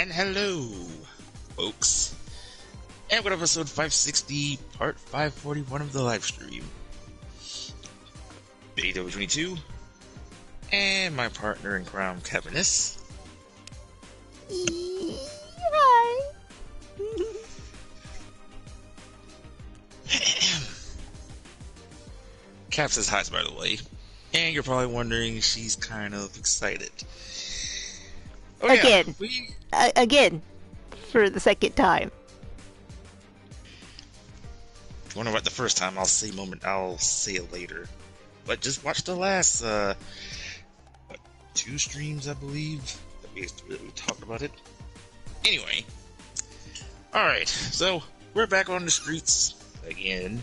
And hello, folks. And what episode 560, part 541 of the live stream. AW22, and my partner in crime, Kevinis. Hi. Cap says hi, by the way. And you're probably wondering, she's kind of excited. Oh, again. Yeah, again. For the second time. If you wonder about the first time, I'll say it later. But just watch the last, 2 streams, I believe, that we talked about it. Anyway. Alright, so we're back on the streets again,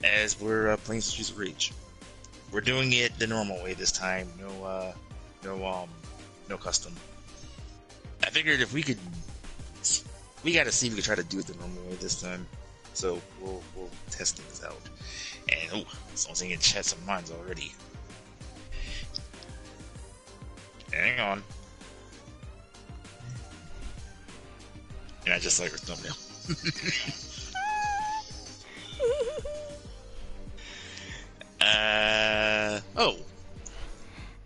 as we're playing Streets of Rage. We're doing it the normal way this time. No custom. I figured if we gotta see if we could try to do it the normal way this time. So we'll test things out. And someone's in chat some minds already. Hang on. And I just like her thumbnail.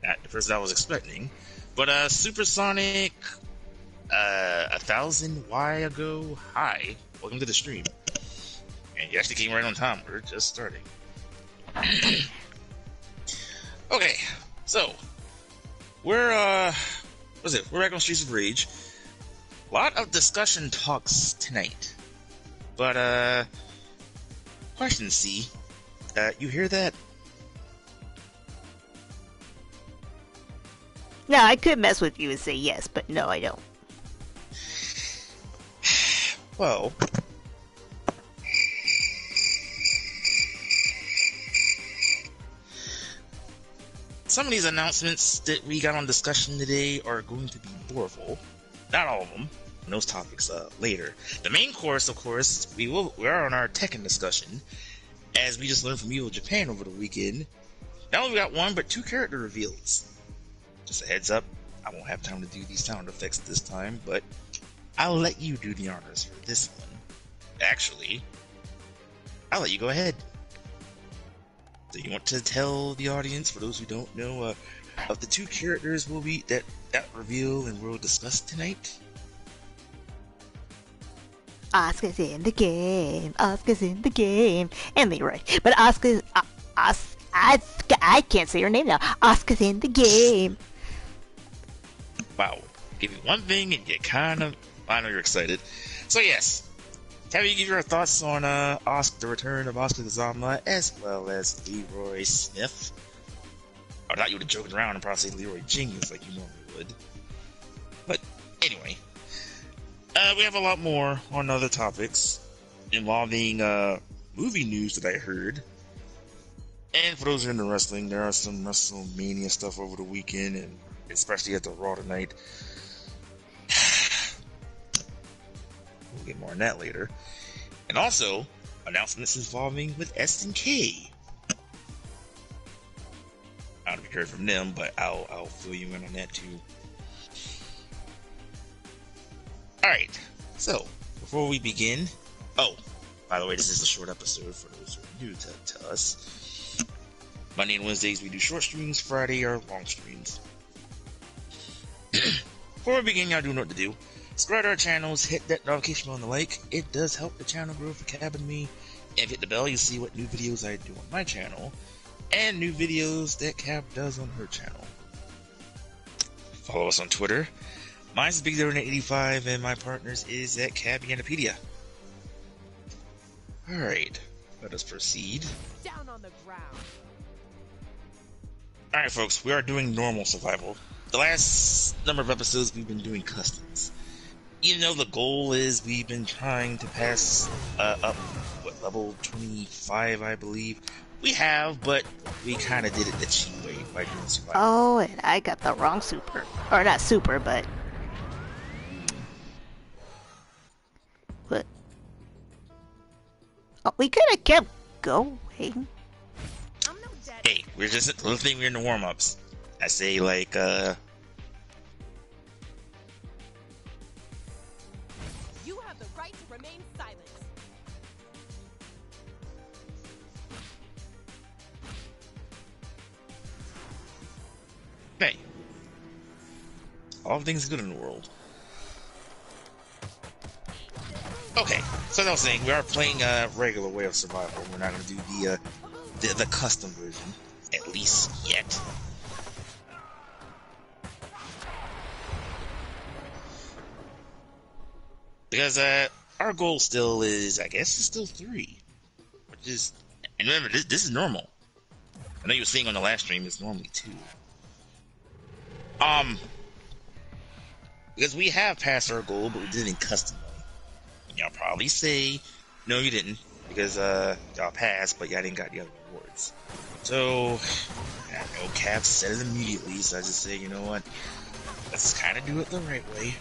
Not the person I was expecting. But Supersonic 1000 Y ago. Hi. Welcome to the stream. And you actually came right on time. We're just starting. Okay, so we're we're back on Streets of Rage. A lot of discussion talks tonight. But question C. You hear that? No, I could mess with you and say yes, but no, I don't. Well, some of these announcements that we got on discussion today are going to be boreable. Not all of them. Those topics later. The main course, of course, we are on our Tekken discussion, as we just learned from Evil Japan over the weekend. Not only we got 1, but 2 character reveals. Just a heads up, I won't have time to do these sound effects this time, but I'll let you do the honors for this one. Actually, I'll let you go ahead. So you want to tell the audience, for those who don't know, of the 2 characters will be that reveal and we'll discuss tonight? Asuka's in the game. Asuka's in the game. And Leroy. But Asuka's... I can't say her name now. Asuka's in the game. Wow. Give you one thing and you kind of... I know you're excited. So yes. Can you give your thoughts on the return of Asuka Kazama as well as Leroy Smith? I thought you would have joked around and probably say Leroy Jenkins like you normally would. But anyway. We have a lot more on other topics involving movie news that I heard. And for those who are into wrestling, there are some WrestleMania stuff over the weekend, and especially at the Raw tonight. We'll get more on that later. And also, announcements involving with SNK. I don't know if you heard from them, but I'll fill you in on that too. Alright, so, before we begin... Oh, by the way, this is a short episode for those who are new to us. Monday and Wednesdays we do short streams, Friday are long streams. Before we begin, y'all do know what to do. Subscribe to our channels, hit that notification bell on the like. It does help the channel grow for Cab and me. And hit the bell, you'll see what new videos I do on my channel. And new videos that Cab does on her channel. Follow us on Twitter. Mine's BigDaron85 and my partner's is at Cabianopedia. Alright, let us proceed. Down on the ground. Alright folks, we are doing normal survival. The last number of episodes we've been doing customs. Even though the goal is we've been trying to pass up, level 25 I believe. We have, but we kind of did it the cheap way by doing survival. Oh, and I got the wrong super. Or not super, but... What? Oh, we could have kept going. Hey, we're just the thing we're in the warm-ups. I say like Hey, all things good in the world. Okay, so as I was saying, we are playing a regular way of survival. We're not going to do the custom version, at least yet. Because our goal still is, I guess, it's still 3. Which is, and remember, this is normal. I know you were saying on the last stream it's normally 2. Because we have passed our goal, but we did it in custom mode. And y'all probably say, no, you didn't, because y'all passed, but y'all didn't got the other rewards. So, I know Cap said it immediately, so I just say, you know what? Let's kind of do it the right way.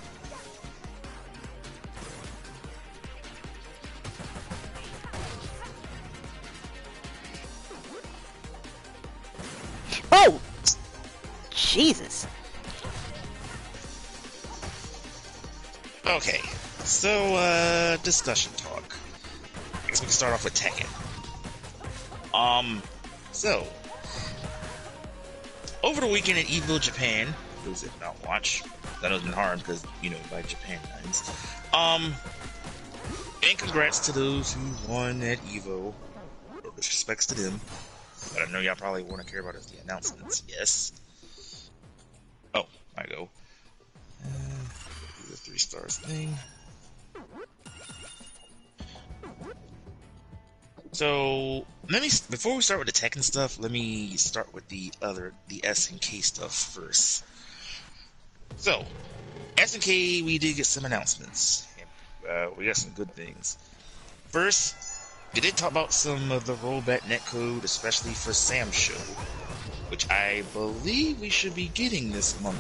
Oh! Jesus. Okay, so, discussion talk. I guess we can start off with Tekken. So, over the weekend at EVO Japan, those that not watch, that has been hard because, you know, by Japan times. And congrats to those who won at EVO. No disrespects to them. But I know y'all probably want to care about is the announcements. Yes. Oh, I go. Do the 3 stars thing. So before we start with the Tekken stuff, let me start with the SNK stuff first. So, SNK, we did get some announcements. We got some good things. First, we did talk about some of the rollback netcode, especially for Sam's show, which I believe we should be getting this month.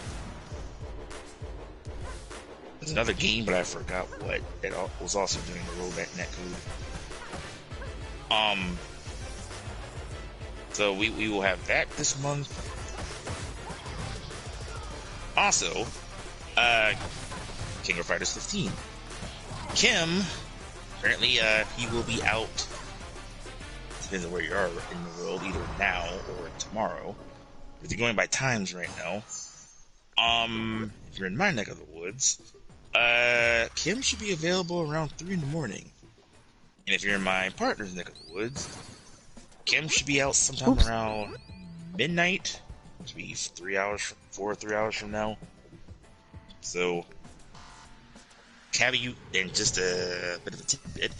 There's another game, but I forgot what it was also doing the rollback netcode. So we will have that this month. Also, King of Fighters 15. Kim, apparently, he will be out. Depends on where you are in the world, either now or tomorrow. If you're going by times right now, if you're in my neck of the woods, Kim should be available around 3 in the morning. And if you're in my partner's neck of the woods, Kim should be out sometime around midnight. Which would be 4 or 3 hours from now. So, caveat, and just a bit of a tidbit,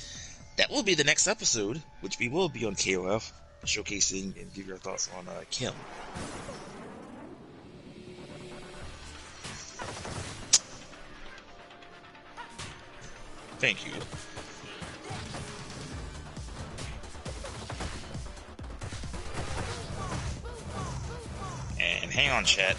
that will be the next episode, which we will be on KOF, showcasing and give your thoughts on Kim. Thank you. And hang on, chat.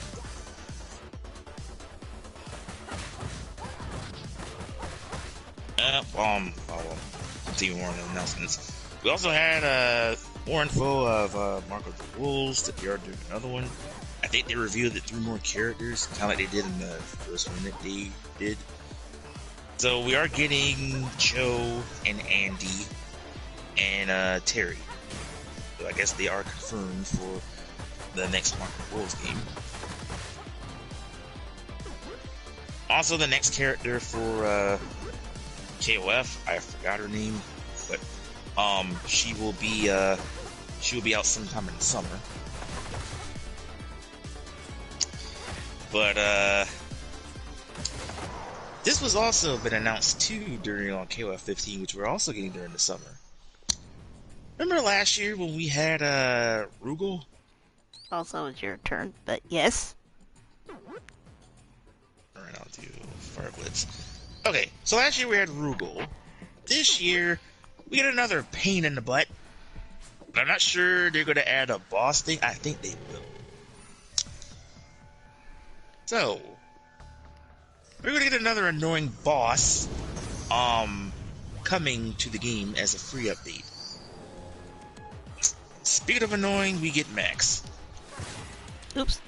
Continue more on the announcements. We also had more info of Marco the Wolves, that they are doing another one. I think they revealed that 3 more characters, kind of like they did in the first one that they did. So we are getting Joe and Andy and Terry. So I guess they are confirmed for the next Marco the Wolves game. Also, the next character for KOF, I forgot her name, but she will be out sometime in the summer. But this was also been announced too during KOF 15, which we're also getting during the summer. Remember last year when we had Rugal? Also, it's your turn, but yes. Alright, I'll do Fire Blitz. Okay, so last year we had Rugal. This year, we get another pain in the butt. But I'm not sure they're going to add a boss thing. I think they will. So, we're going to get another annoying boss coming to the game as a free update. Speaking of annoying, we get Max. Oops.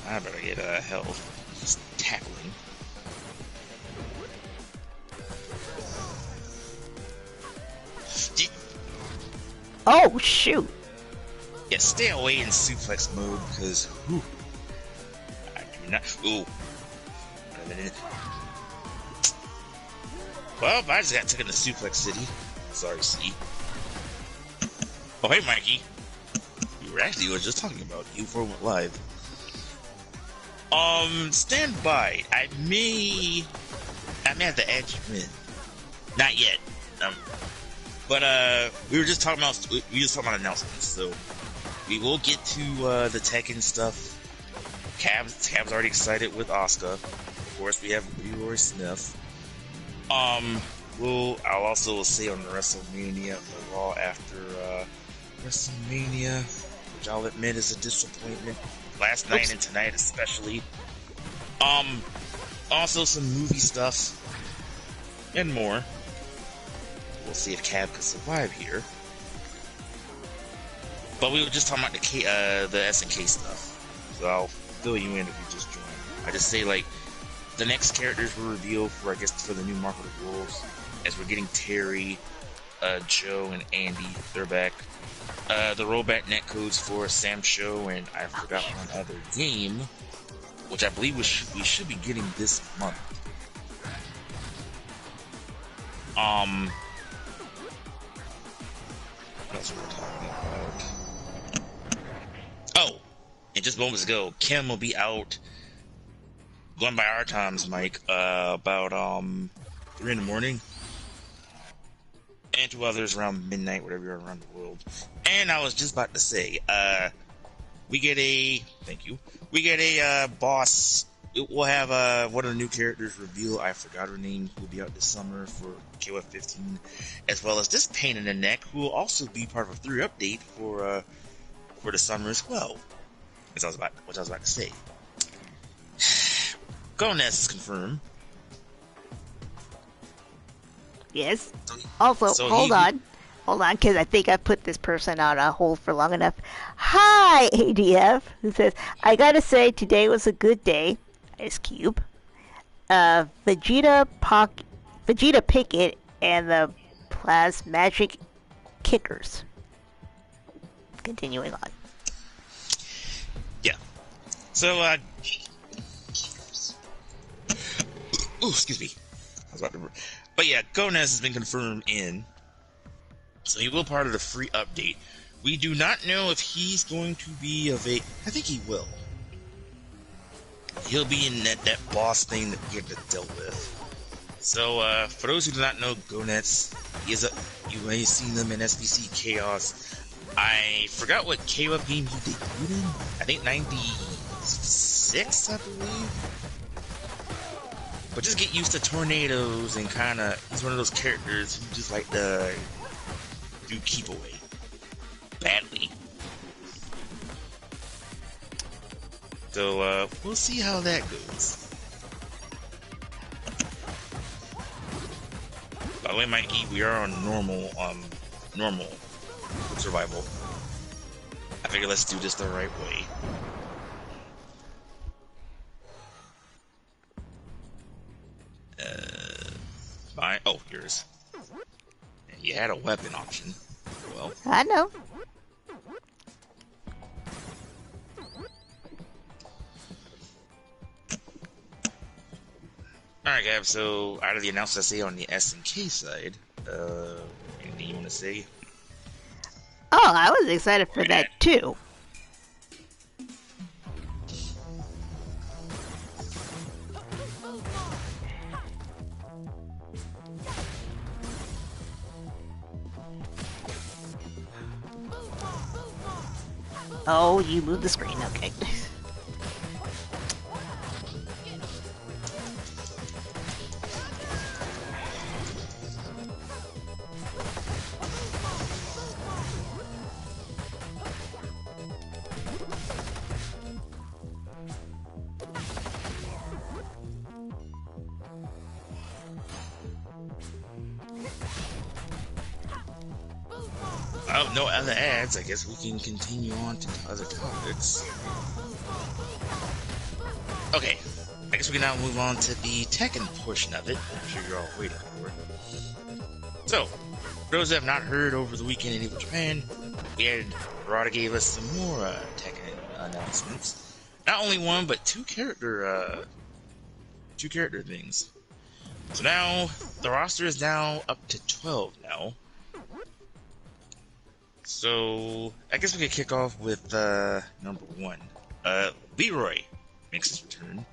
I better get health. Just tackling. Oh, shoot. Yeah, stay away in suplex mode, because, I do not, well, I just got taken to Suplex City. Sorry, C. Oh, hey, Mikey. We were just talking about you before we went live. Stand by. I may have to add you in. Not yet. But we were just talking about announcements, so we will get to the Tekken stuff. Cav's already excited with Asuka. Of course, we have Leroy Smith. I'll also say on the WrestleMania for Raw after WrestleMania, which I'll admit is a disappointment. Last night and tonight especially. Also some movie stuff and more. We'll see if Cav can survive here. But we were just talking about the SNK stuff, so I'll fill you in if you just join. I just say like the next characters were revealed for, I guess, for the new Mark of the Wolves, as we're getting Terry, Joe, and Andy. They're back. The rollback netcodes for Sam Show and I forgot one other game, which I believe we should be getting this month. What else were we talking about? Oh, and just moments ago, Kim will be out, going by our times, Mike, about 3 in the morning, and 2 others around midnight, whatever you're around the world. And I was just about to say, we get a boss. We'll have one of the new characters reveal. I forgot her name, who will be out this summer for KOF 15, as well as this pain in the neck, who will also be part of a 3 update for the summer as well. Which I was about to say. Gonez is confirmed. Yes. Also, hold on, because I think I put this person on hold for long enough. Hi, ADF, who says, I gotta say, today was a good day. Ice Cube. Vegeta Pickett and the Plasmagic Kickers. Continuing on. Yeah. So, excuse me. I was about to... But yeah, Gonez has been confirmed in. So he will be part of the free update. We do not know if he's going to be I think he will. He'll be in that boss thing that we have to deal with. So, for those who do not know Gonez, you may have seen them in SBC Chaos. I forgot what KOF game he debuted in. I think 96, I believe. But just get used to tornadoes and he's one of those characters who just like to do keep away badly. So we'll see how that goes. By the way, Mikey, we are on normal survival. I figure let's do this the right way. Fine. Oh, yours. You had a weapon option. Well, I know. Alright, Gab, so out of the announcements I see on the SNK side, anything you want to say? Oh, I was excited for that too. Oh, you moved the screen, okay. Oh, no other ads. I guess we can continue on to other topics. Okay, I guess we can now move on to the Tekken portion of it. I'm sure you're all waiting for it. So, for those that have not heard over the weekend in Evil Japan, we had Rada gave us some more Tekken announcements. Not only one, but two character things. So now the roster is now up to 12 now. So I guess we could kick off with number 1. Leroy makes his return.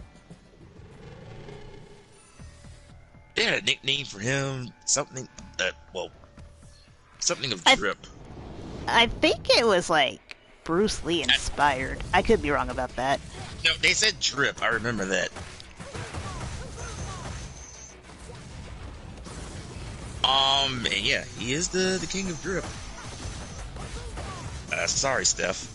They had a nickname for him, something of Drip. I think it was like Bruce Lee inspired. I could be wrong about that. No, they said Drip. I remember that. And yeah, he is the king of Drip. Sorry, Steph.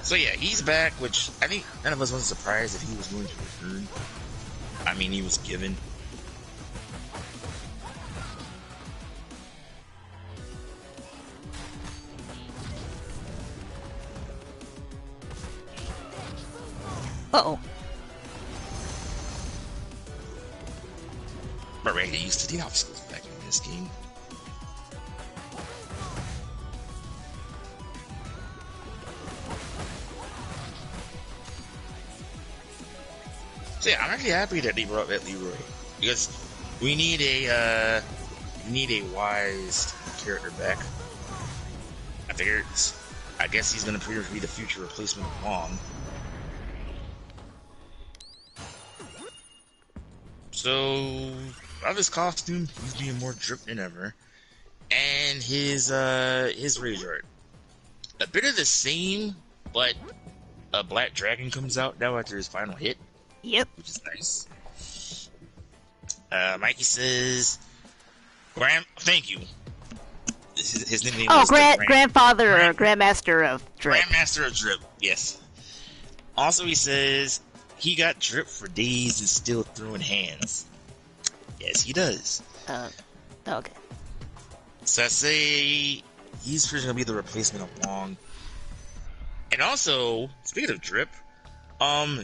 So yeah, he's back, which I think none of us was surprised if he was going to return. I mean, he was given. Uh-oh. But ready to get used to the obstacles back in this game. So yeah, I'm actually happy that they brought back Leroy, because we need a wise character back. I guess he's gonna appear to be the future replacement of Wong. So, of his costume, he's being more Drip than ever, and his rage art, a bit of the same, but a black dragon comes out now after his final hit. Yep. Which is nice. Mikey says, thank you. His nickname was Grandfather or Grandmaster of Drip. Grandmaster of Drip, yes. Also, he says, he got Drip for days and still throwing hands. Yes, he does. Okay. So I say, he's pretty gonna be the replacement of Wong. And also, speaking of Drip,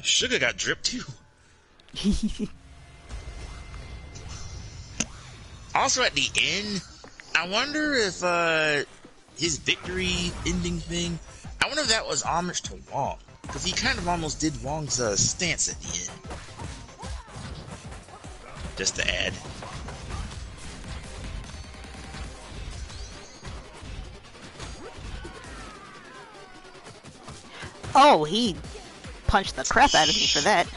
Sugar got Drip too. Also at the end, I wonder if his victory ending thing, I wonder if that was homage to Wong, because he kind of almost did Wong's stance at the end. Just to add. Oh, he punched the crap out of me for that.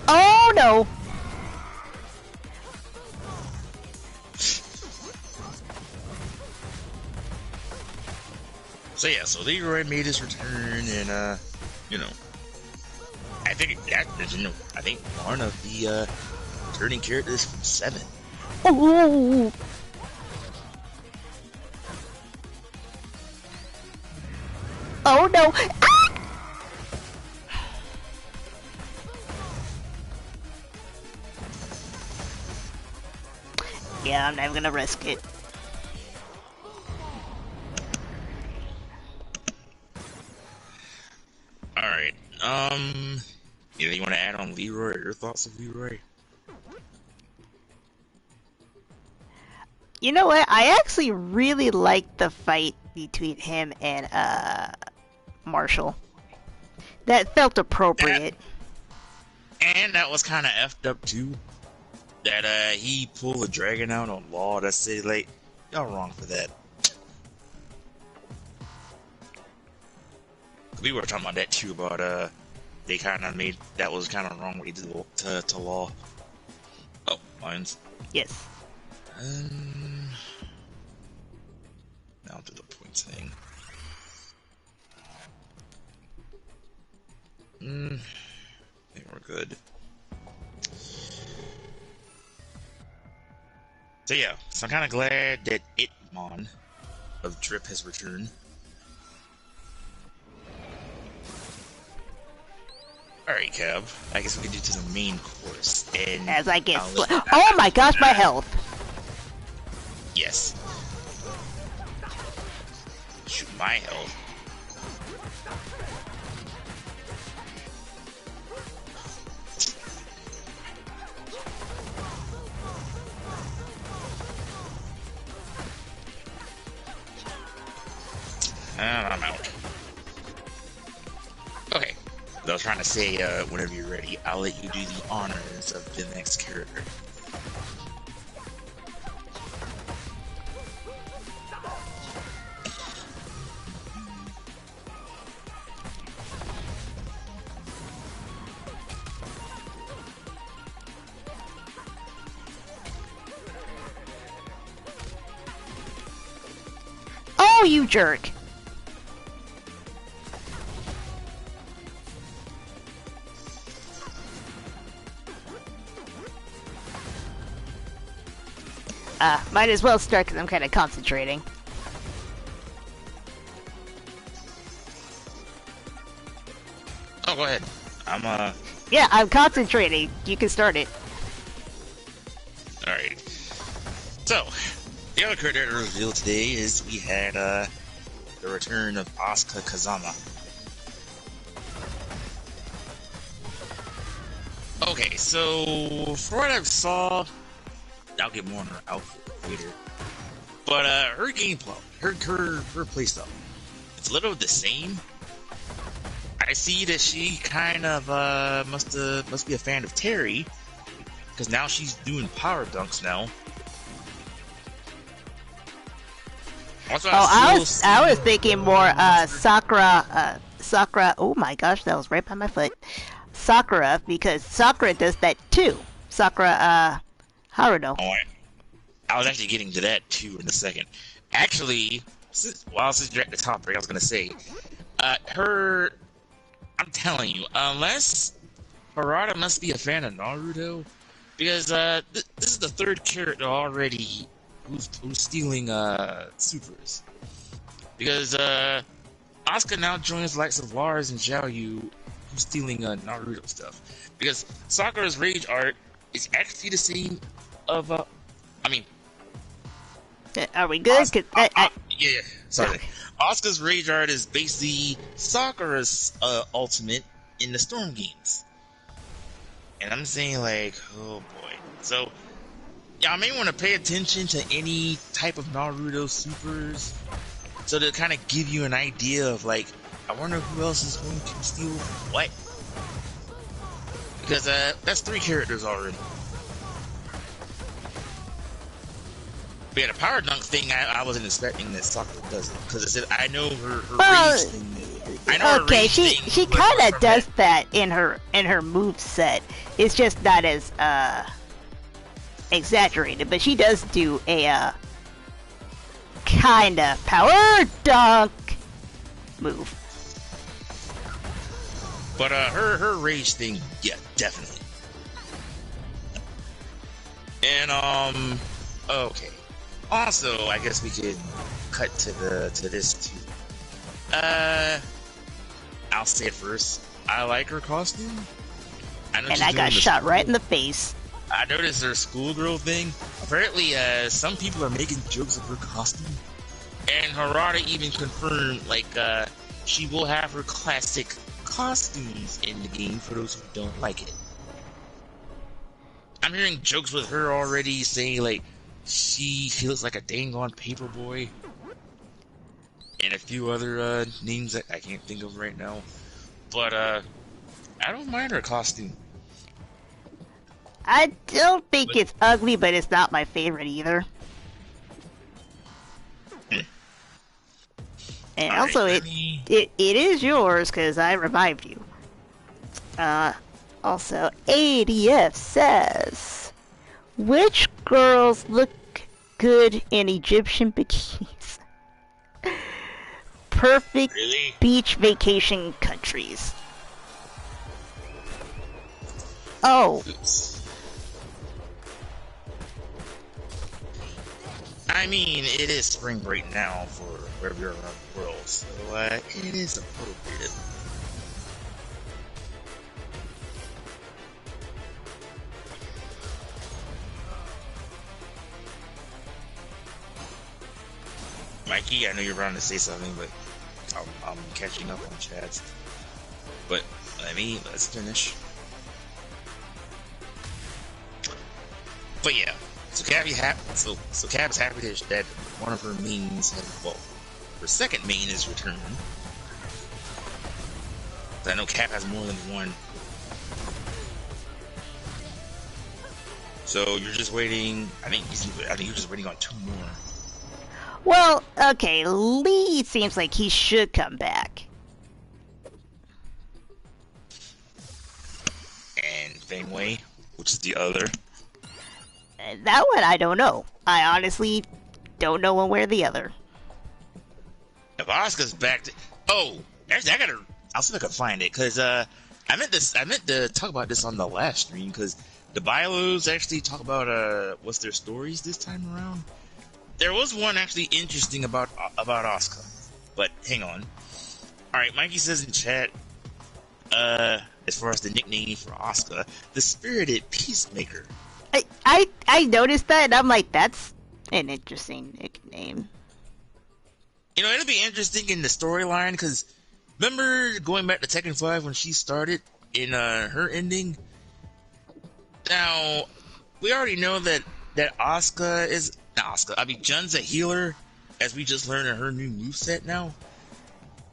Oh no! So yeah, so Leroy made his return, and you know, I think one of the returning characters from 7. Oh! Oh no! Ah! Yeah, I'm not even gonna risk it. Alright, anything you want to add on Leroy, or your thoughts of Leroy? You know what? I actually really liked the fight between him and Marshall. That felt appropriate. And that was kind of effed up too. That he pulled the dragon out on Law. That's like, y'all wrong for that. We were talking about that too. About they kind of made that was kind of wrong what he did to Law. Oh, mine's. Yes. Now to the points thing. I think we're good. So yeah, so I'm kind of glad that Itmon of Drip has returned. Alright, Kev. I guess we can do to the main course. And as I get oh my gosh, my health! Yes. Shoot, my health. And I'm out. Okay. I was trying to say, whenever you're ready, I'll let you do the honors of the next character. Oh, you jerk! Might as well start because I'm kind of concentrating. Oh, go ahead. Yeah, I'm concentrating. You can start it. Alright. So, the other character to reveal today is we had, the return of Asuka Kazama. Okay, so, for what I saw, I'll get more on her outfit later. But, her gameplay, her playstyle, it's a little the same. I see that she kind of, must be a fan of Terry, because now she's doing power dunks now. Also, I was thinking more, Sakura, oh my gosh, that was right by my foot. Sakura, because Sakura does that too. Sakura, Haruno. Oh, I was actually getting to that too in a second. Actually, since you're at the top, I was gonna say, I'm telling you, unless Harada must be a fan of Naruto, because this is the third character already who's stealing supers. Because Asuka now joins the likes of Lars and Xiaoyu, who's stealing Naruto stuff. Because Sakura's rage art is actually the same of are we good? Yeah. Sorry. Asuka's rage art is basically Sakura's ultimate in the Storm games. And I'm saying, like, oh boy. So, yeah, I may want to pay attention to any type of Naruto supers, so to kind of give you an idea of, like, I wonder who else is going to steal what. Because that's 3 characters already. But yeah, the power dunk thing, I wasn't expecting that Sakura does it, because I know her rage thing. I know okay, her rage she thing, kind of does that in her move set. It's just not as exaggerated, but she does do a kind of power dunk move. But her rage thing, yeah, definitely. And okay. Also, I guess we could cut to this too. I'll say it first. I like her costume. And I got shot right in the face. I noticed her schoolgirl thing. Apparently, some people are making jokes of her costume. And Harada even confirmed, like, she will have her classic costumes in the game for those who don't like it. I'm hearing jokes with her already saying, like, she looks like a dang on paperboy. And a few other names that I can't think of right now. But, I don't mind her costume. I don't think it's ugly, but it's not my favorite either. And also, it is yours because I revived you. Also, ADF says, which girls look good in Egyptian bikinis? Perfect beach vacation countries. Oh. Oops. I mean, it is spring break now for wherever you're around the world, so it is appropriate. Mikey, I know you're around to say something, but I'm catching up on chats. But let's finish. But yeah, so Cap is happy that one of her mains her second main is returned. I know Cap has more than one. So you're just waiting. I think you're just waiting on 2 more. Well, okay, Lee seems like he should come back. And Fengwei, which is the other. That one I don't know. I honestly don't know one way or the other. If Asuka's back to... Oh, actually, I'll see if I can find it, because I meant to talk about this on the last stream, because the Bilos actually talk about what's their stories this time around. There was one actually interesting about Asuka, but hang on. All right, Mikey says in chat, as far as the nickname for Asuka, the Spirited Peacemaker. I noticed that, and I'm like, that's an interesting nickname. You know, it'll be interesting in the storyline, because remember going back to Tekken 5 when she started in her ending? Now, we already know that Asuka is... Not Asuka, Jun's a healer, as we just learned in her new moveset now.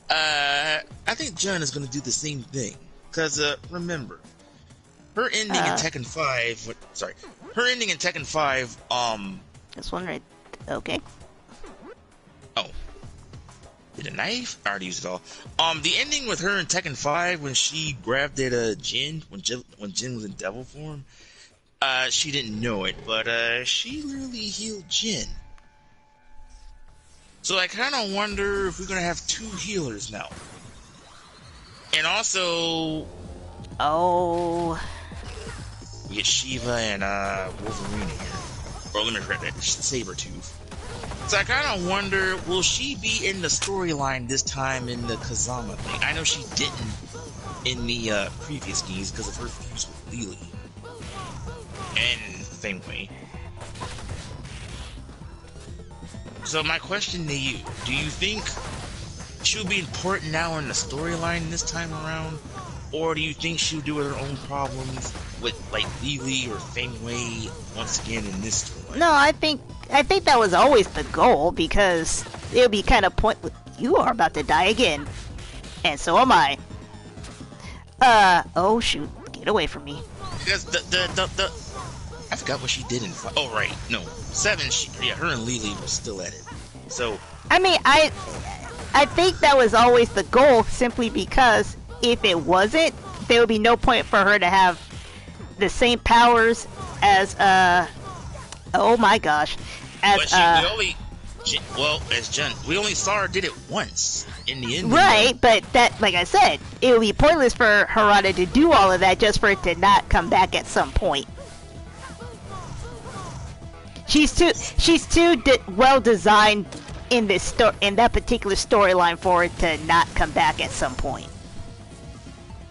I think Jun is going to do the same thing, because, remember, her ending in Tekken 5... her ending in Tekken 5, This one right... Okay. Oh. Did a knife? I already used it all. The ending with her in Tekken 5 when she grabbed at Jin, when Jin was in devil form, she didn't know it, but she literally healed Jin. So I kind of wonder if we're gonna have 2 healers now. And also, we get Shiva and Wolverine here. Or let me correct that, Sabretooth. So I kind of wonder, will she be in the storyline this time in the Kazama thing? I know she didn't in the previous games because of her fuse with Lily. And Fengwei. So my question to you, do you think she'll be important now in the storyline this time around? Or do you think she'll do her own problems with, like, Lily or Fengwei once again in this storyline? No, I think that was always the goal, because it'll be kind of pointless. You are about to die again. And so am I. Oh shoot. Get away from me. Because I forgot what she did in 5. Oh, right. No. 7, her and Lily were still at it. So... I mean, I think that was always the goal, simply because if it wasn't, there would be no point for her to have the same powers as, oh my gosh. As Jun, we only saw her did it once in the end. Right, but that, like I said, it would be pointless for Harada to do all of that just for it to not come back at some point. She's too well designed in that particular storyline for it to not come back at some point.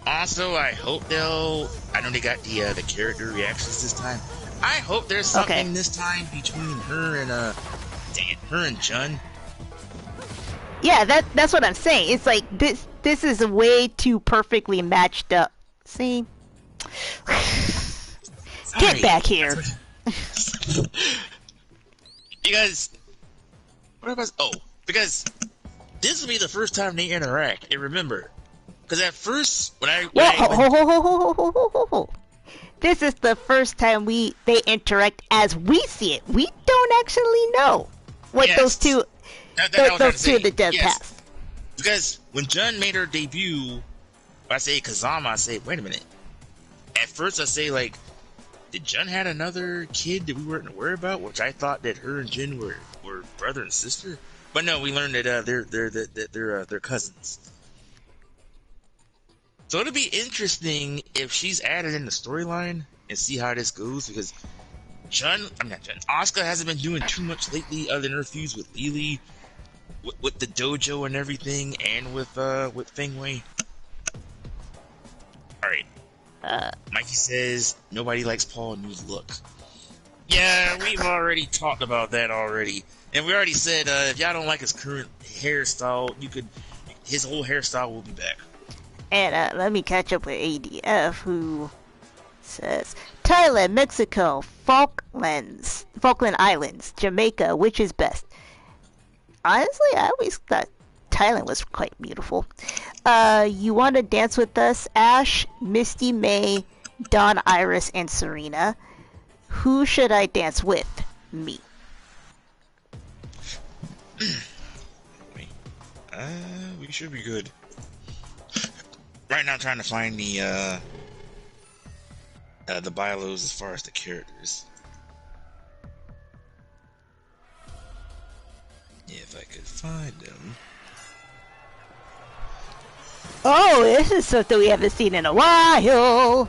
Also, I hope I know they got the character reactions this time. I hope there's something this time between her and Jun. Yeah, that's what I'm saying. It's like this is a way too perfectly matched up. See? Get back here. Because because this will be the first time they interact. And remember, because at first this is the first time they interact as we see it. We don't actually know what those two of the dead past. Because when Jun made her debut, I say Kazama, I say, wait a minute. At first I say, like, did Jun had another kid that we weren't aware about? Which I thought that her and Jin were brother and sister. But no, we learned that they're cousins. So it'll be interesting if she's added in the storyline and see how this goes, because Asuka hasn't been doing too much lately other than her fuse with Lily, with the dojo and everything, and with Fengwei. Alright. Mikey says nobody likes Paul New's look. Yeah, we've already talked about that already. And we already said if y'all don't like his current hairstyle, you could his whole hairstyle will be back. And let me catch up with ADF, who says Thailand, Mexico, Falkland Islands, Jamaica, which is best? Honestly, I always thought Thailand was quite beautiful. You want to dance with us? Ash, Misty May, Dawn, Iris, and Serena. Who should I dance with? Me. We should be good. Right now, I'm trying to find the biolos as far as the characters. If I could find them. Oh, this is something we haven't seen in a while.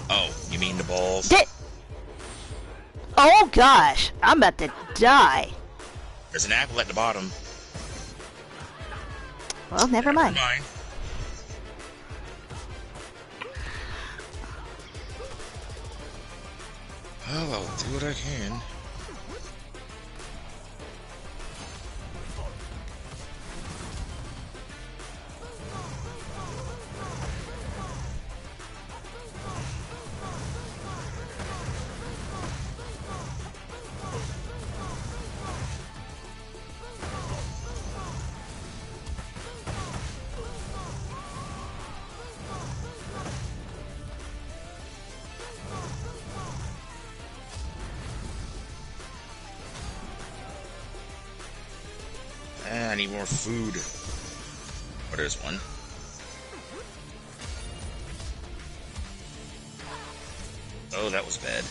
Oh, you mean the balls? Oh gosh, I'm about to die. There's an apple at the bottom. Well, never mind. Well, I'll do what I can. I need more food. Oh, there's one. Oh, that was bad.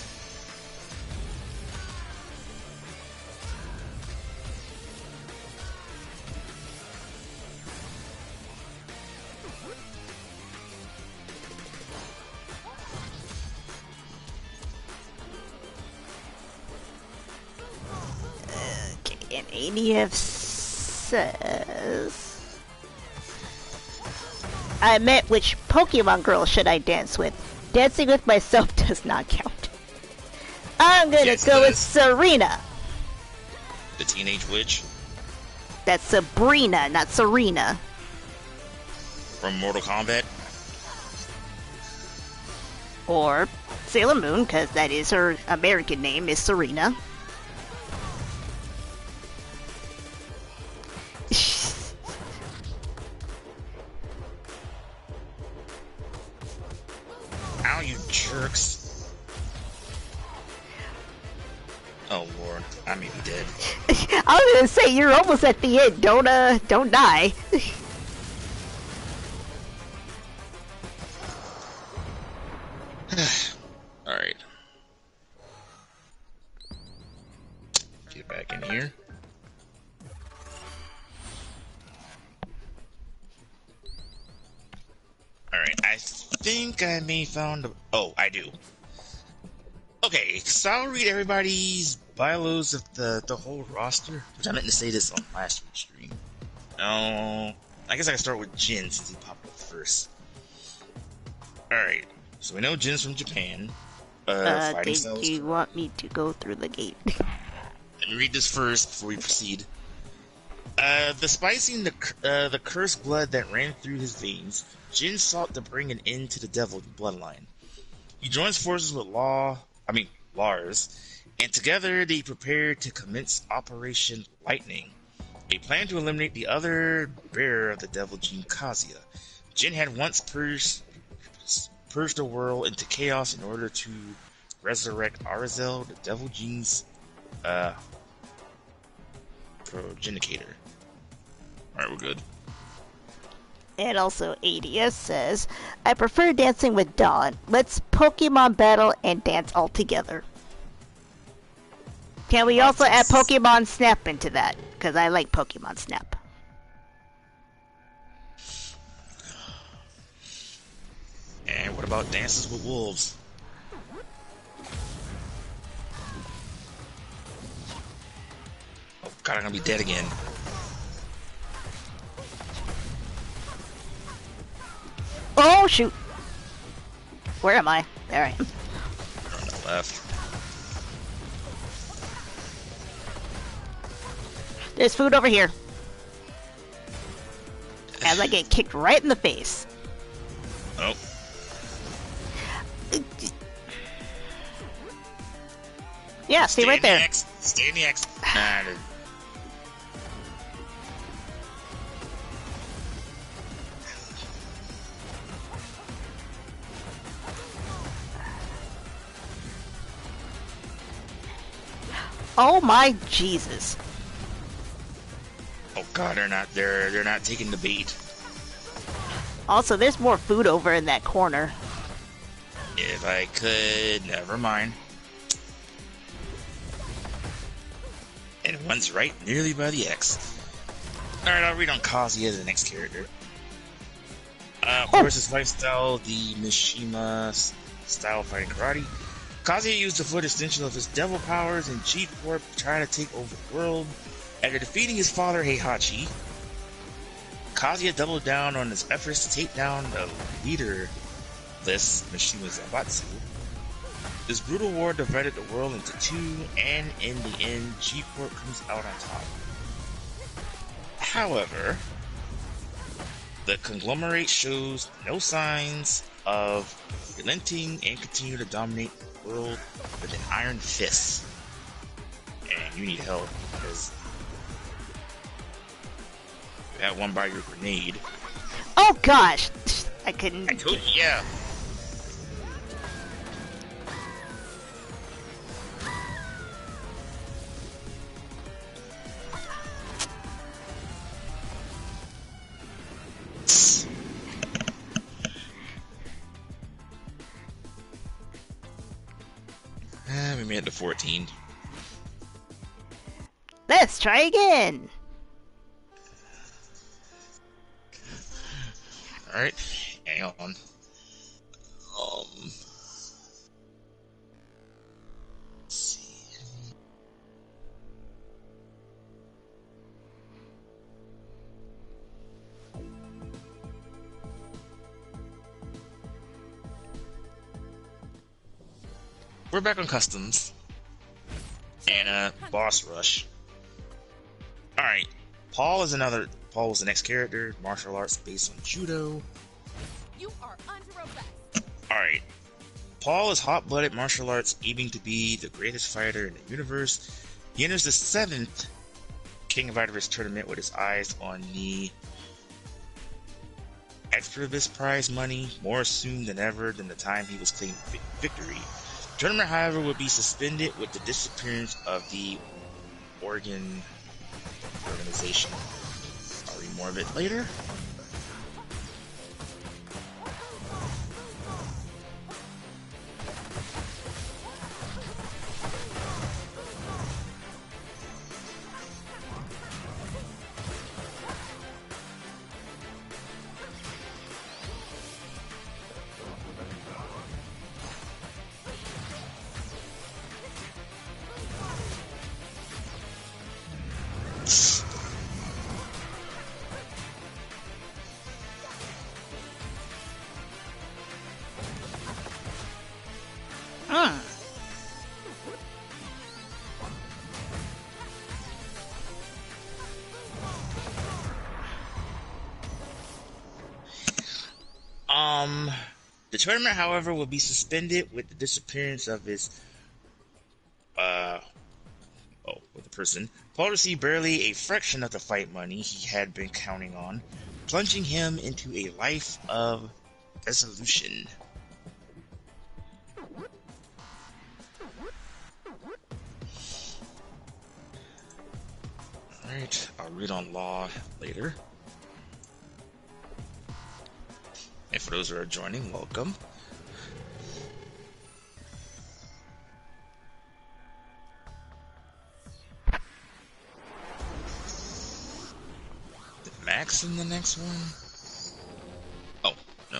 Okay, and ADF says, I meant which Pokemon girl should I dance with? Dancing with myself does not count. I'm gonna go with Serena. The teenage witch? That's Sabrina, not Serena. From Mortal Kombat? Or Sailor Moon, because that is her American name, is Serena. Ow, you jerks. Oh lord, I may be dead. I was gonna say, you're almost at the end. Don't die. Alright. Get back in here. Alright, I think I may found a... Oh, I do. Okay, so I'll read everybody's biolos of the whole roster, which I meant to say this on last week's stream. I guess I can start with Jin since he popped up first. Alright, so we know Jin's from Japan. Fighting styles. Do you want me to go through the gate? Let me read this first before we proceed. Despising the cursed blood that ran through his veins, Jin sought to bring an end to the devil bloodline. He joins forces with Lars, and together they prepare to commence Operation Lightning, a plan to eliminate the other bearer of the devil gene, Kazuya. Jin had once purged the world into chaos in order to resurrect Arizel, the devil gene's progenitor. Alright, we're good. And also ADS says, I prefer dancing with Dawn. Let's Pokemon battle and dance all together. Can we also add Pokemon Snap into that? Because I like Pokemon Snap. And what about Dances with Wolves? Oh god, I'm gonna be dead again. Oh shoot! Where am I? There I am. On the left. There's food over here. as I get kicked right in the face. Oh. Yeah, stay right there. Stay in the X. Oh my Jesus. Oh god, they're not taking the bait. Also, there's more food over in that corner. If I could, never mind. And one's right nearly by the X. Alright, I'll read on Kazuya, the next character. Of course, his lifestyle, the Mishima style fighting karate. Kazuya used the full extension of his devil powers in G-Corp to try to take over the world. After defeating his father, Heihachi, Kazuya doubled down on his efforts to take down the leaderless Mishima Zaibatsu. This brutal war divided the world into two, and in the end, G-Corp comes out on top. However, the conglomerate shows no signs of relenting and continue to dominate the world with an iron fist. And you need help, because you have one by your grenade. Oh gosh! I couldn't... I told you, yeah. We made it to 14. Let's try again! Alright, hang on. Let's see. We're back on customs. And boss rush. Alright. Paul was the next character, martial arts based on judo. You are under arrest. Alright. Paul is hot-blooded martial arts, aiming to be the greatest fighter in the universe. He enters the 7th King of Icarus tournament with his eyes on the Expribus prize money, more soon than ever than the time he was claiming victory. The tournament, however, will be suspended with the disappearance of the Oregon organization. I'll read more of it later. The tournament, however, will be suspended with the disappearance of his, with the person. Paul received barely a fraction of the fight money he had been counting on, plunging him into a life of dissolution. Alright, I'll read on law later. And for those who are joining, welcome. Is Max in the next one? Oh, no.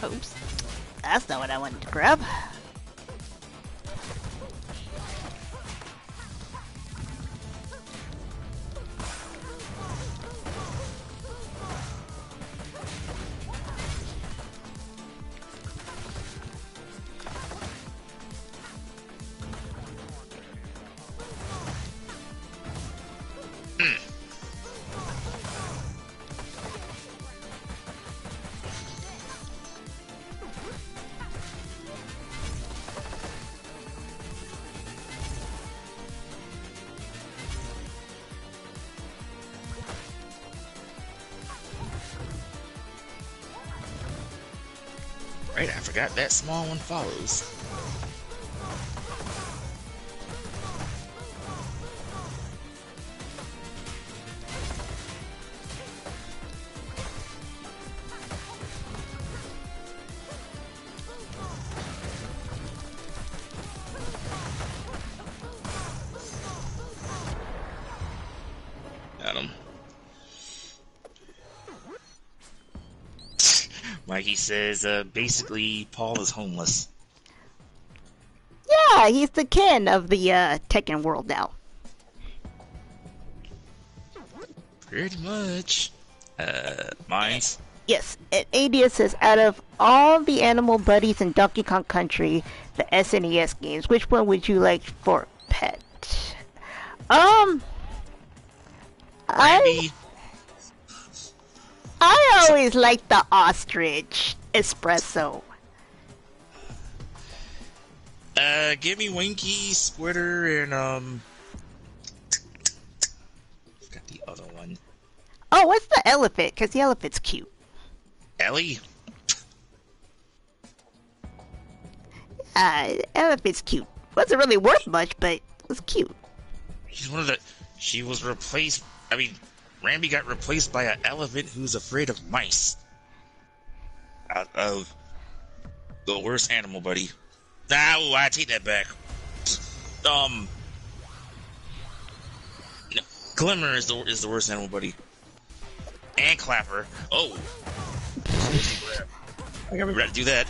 Oops. That's not what I wanted to grab. Mm. Right, I forgot that small one follows. Got him. Mikey says, basically, Paul is homeless. Yeah, he's the king of the Tekken world now. Pretty much. Mines? Yes, and ADS says, out of all the Animal Buddies in Donkey Kong Country, the SNES games, which one would you like for pet? Randy? I always like the ostrich espresso. Give me Winky, Squitter, and, got the other one. Oh, what's the elephant? Because the elephant's cute. Ellie? Elephant's cute. Wasn't really worth much, but it was cute. She's one of the... She was replaced... I mean, Rambi got replaced by an elephant who's afraid of mice. Out of the worst animal buddy. Nah, I take that back. No, Glimmer is the worst animal buddy. And Clapper. Oh. I gotta remember how to do that.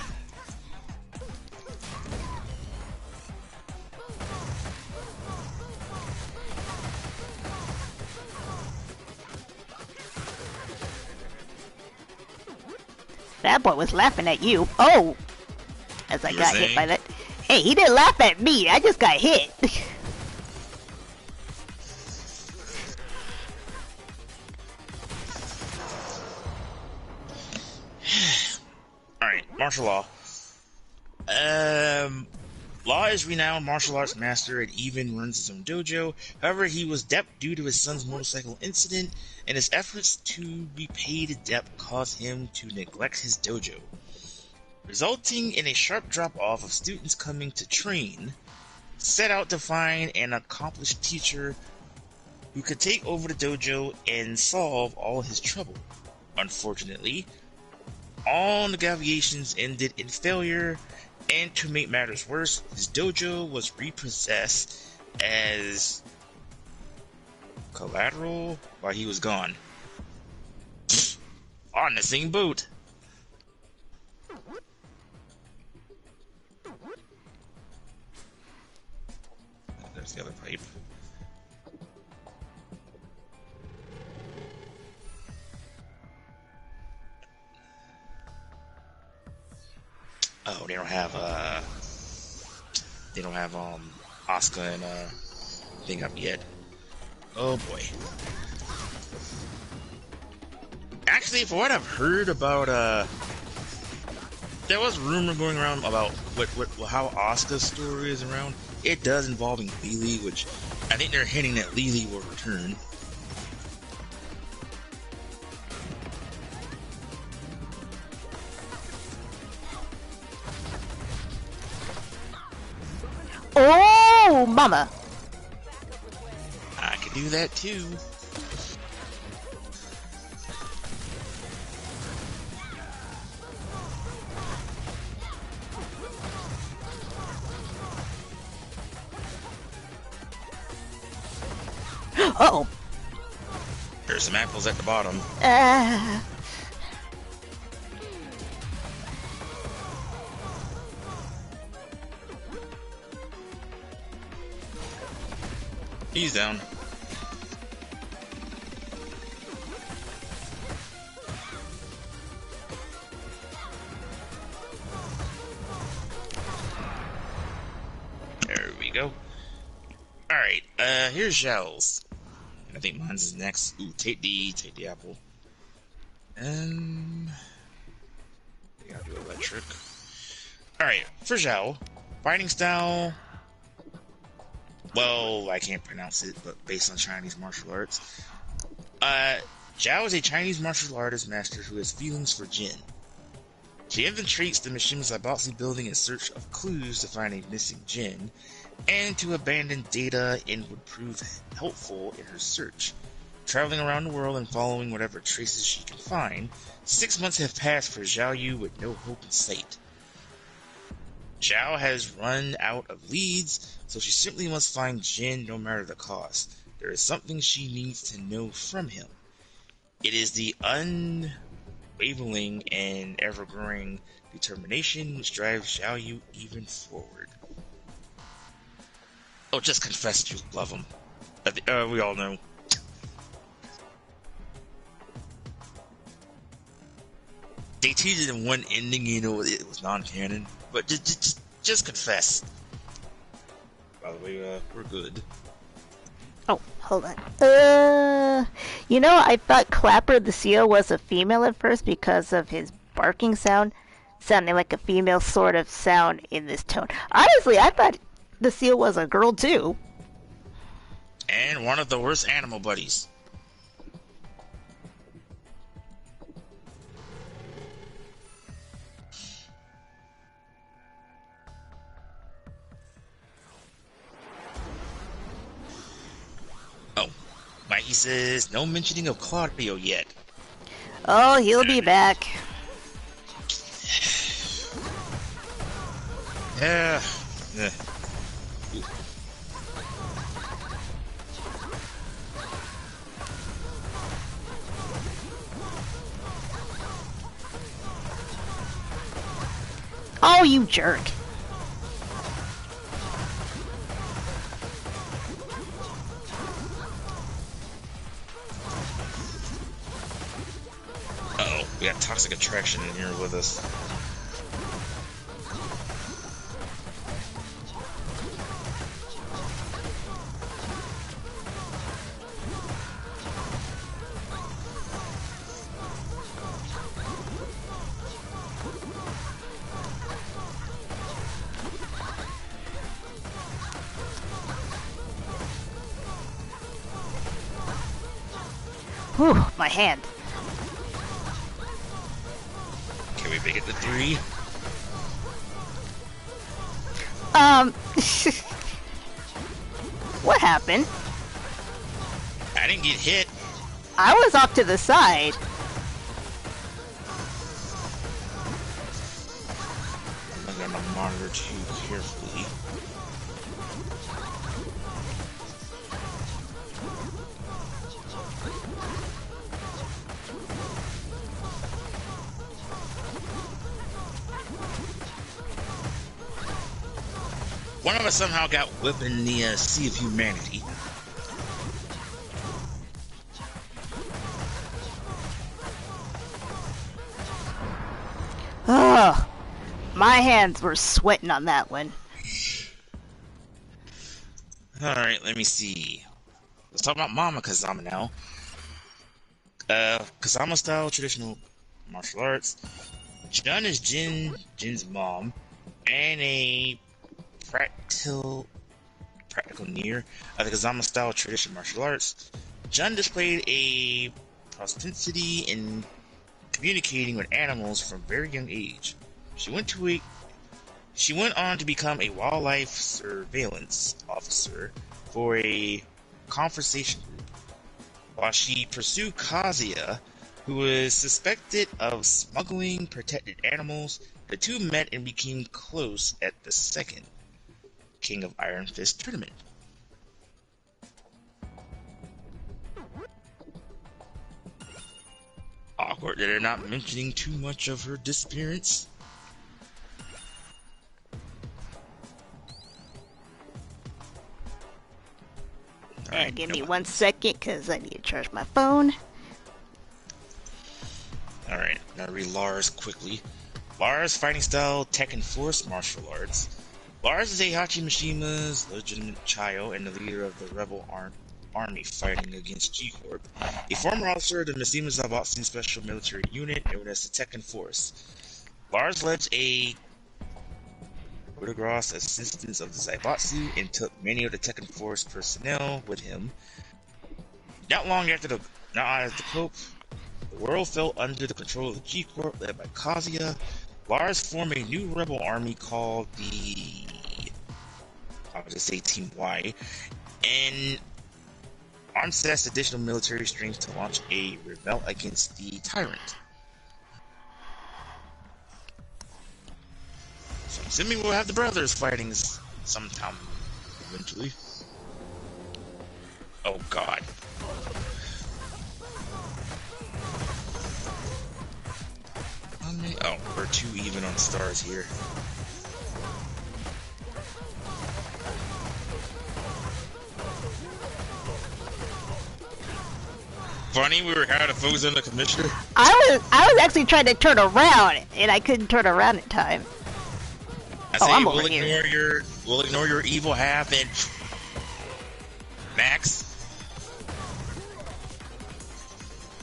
That boy was laughing at you. Oh! As I got hit by that. Hey, he didn't laugh at me. I just got hit. Alright, martial law. Law is renowned martial arts master and even runs his own dojo. However, he was debt due to his son's motorcycle incident, and his efforts to repay the debt caused him to neglect his dojo, resulting in a sharp drop-off of students coming to train. Set out to find an accomplished teacher who could take over the dojo and solve all his trouble. Unfortunately, all negotiations ended in failure, and to make matters worse, his dojo was repossessed as collateral while he was gone. On the same boat. There's the other pipe. Oh, they don't have Asuka and thing up yet. Oh boy. Actually, for what I've heard about there was a rumor going around about how Asuka's story is around. It does involving Lily, which I think they're hinting that Lily will return. Oh, mama. I could do that too. Uh-oh. There's some apples at the bottom. He's down. There we go. Alright, here's Zhel's. I think mine's is next. Ooh, take the apple. And we gotta do electric. Alright, for Zhao. Fighting style. Well, I can't pronounce it, but based on Chinese martial arts. Zhao is a Chinese martial artist master who has feelings for Jin. She infiltrates the Mishima Zaibatsu building in search of clues to find a missing Jin, and to abandon data and would prove helpful in her search. Traveling around the world and following whatever traces she can find, 6 months have passed for Zhao Yu with no hope in sight. Zhao has run out of leads, so she simply must find Jin no matter the cost. There is something she needs to know from him. It is the unwavering and ever-growing determination which drives Zhao Yu even forward. Oh, just confess you love him. We all know. They teased it in one ending, you know, it was non-canon, but just confess. By the way, we're good. Oh, hold on. You know, I thought Clapper the seal was a female at first because of his barking sound, sounding like a female sort of sound in this tone. Honestly, I thought the seal was a girl too. And one of the worst animal buddies. Oh, Mikey says no mentioning of Claudio yet. Oh, he'll be back. Yeah. Oh, you jerk. Uh-oh, we got Toxic Attraction in here with us. Whew, my hand. Can we make it to 3? What happened? I didn't get hit. I was off to the side. I'm gonna monitor too carefully. One of us somehow got whipped in the Sea of Humanity. Ugh. My hands were sweating on that one. Alright, let me see. Let's talk about Mama Kazama now. Kazama style traditional martial arts. Jun is Jin's mom, and a practical near of the Kazama style traditional martial arts. Jun displayed a propensity in communicating with animals from a very young age. She went on to become a wildlife surveillance officer for a conservation group. While she pursued Kazuya, who was suspected of smuggling protected animals, the two met and became close at the second King of Iron Fist tournament. Awkward that they're not mentioning too much of her disappearance. Alright, give me 1 second because I need to charge my phone. Alright, now read Lars quickly. Lars fighting style Tekken Force martial arts. Lars is Heihachi Mishima's legitimate child and the leader of the rebel army fighting against G-Corp, a former officer of the Mizima Zaibatsu Special Military Unit known as the Tekken Force. Lars led a Bordergross assistance of the Zaibatsu and took many of the Tekken Force personnel with him. Not long after the coup, the world fell under the control of the G-Corp led by Kazuya. Lars formed a new rebel army called the... I'll just say Team Y, and amassed additional military strength to launch a rebel against the Tyrant. So I'm assuming we'll have the brothers fighting sometime eventually. Oh god. Oh, we're too even on stars here. Funny, we were kind of focused on the commissioner. I was actually trying to turn around, and I couldn't turn around in time. I say we'll ignore your evil half and Max.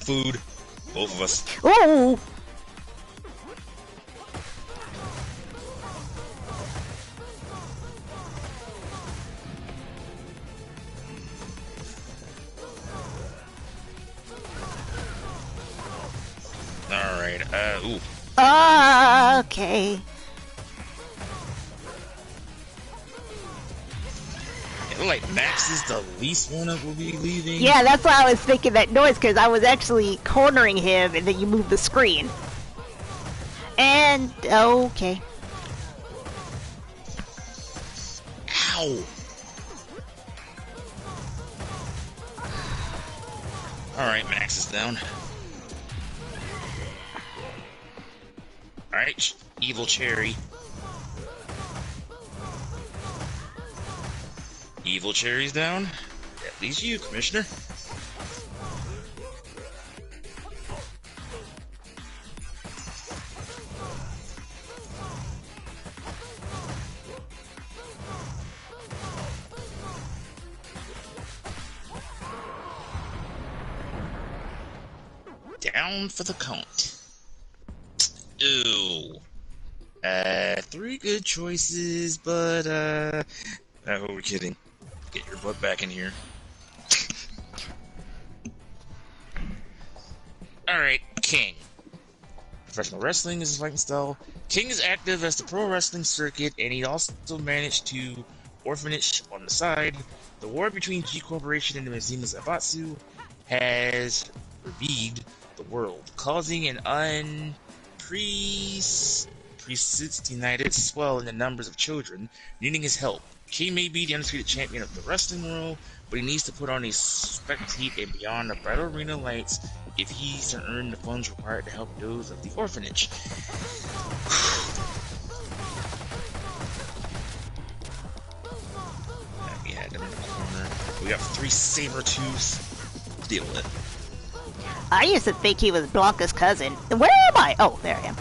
Food, both of us. Ooh. Alright, ooh. Okay. It looked like Max is the least one that will be leaving. Yeah, that's why I was thinking that noise, because I was actually cornering him, and then you moved the screen. And, okay. Ow! Alright, Max is down. Alright, Evil Cherry. Evil Cherry's down. At least you, Commissioner. Down for the count. Ooh. 3 good choices, but, oh, we're kidding. Get your butt back in here. Alright, King. Professional wrestling is his fighting style. King is active as the pro wrestling circuit, and he also managed to orphanage on the side. The war between G Corporation and the Mizima Zaibatsu has ravaged the world, causing an unprecedented swell in the numbers of children needing his help. King may be the undisputed champion of the wrestling world, but he needs to put on a spectate and beyond the battle arena lights if he's to earn the funds required to help those of the orphanage. We had them in the corner. We got 3 Sabertooths to deal with. I used to think he was Blanca's cousin. Where am I? Oh, there I am.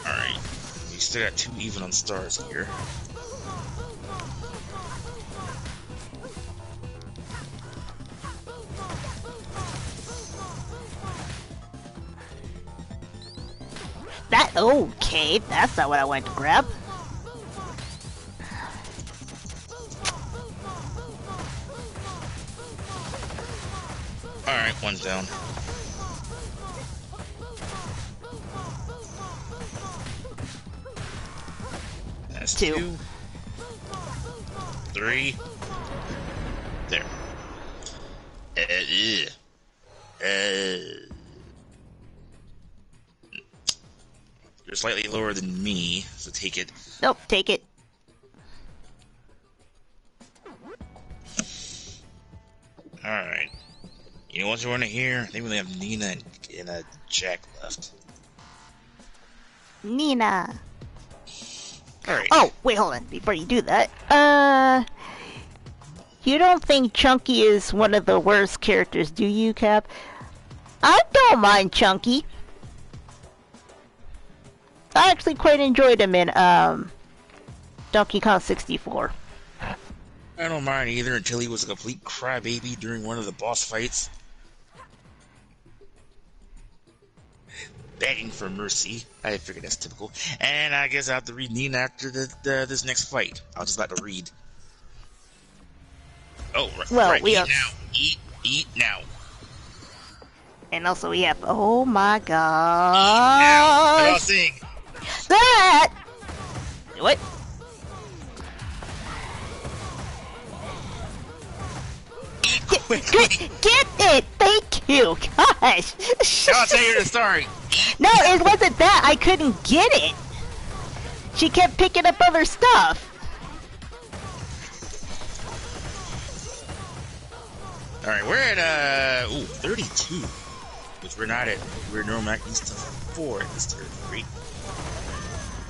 Alright, we still got 2 even on stars here. That, okay, that's not what I wanted to grab. Alright, one's down. That's 2. 3. There. You're slightly lower than me, so take it. Nope, take it. Alright. You know what you want to hear? I think we only have Nina and Jack left. Nina. Alright. Oh, wait, hold on. Before you do that, you don't think Chunky is one of the worst characters, do you, Cap? I don't mind Chunky. I actually quite enjoyed him in Donkey Kong 64. I don't mind either until he was a complete crybaby during one of the boss fights. Begging for mercy. I figured that's typical. And I guess I have to read Nina after this next fight. I was just about to read. Oh, well, right. We Eat have... now. Eat now. And also we have... Oh my Eat now. What gosh! saying? That! What? Get it! Thank you! Gosh! I'll tell you the story. No, it wasn't that. I couldn't get it. She kept picking up other stuff. Alright, we're at 32. Which we're not at. We're normally at least 4 at this territory.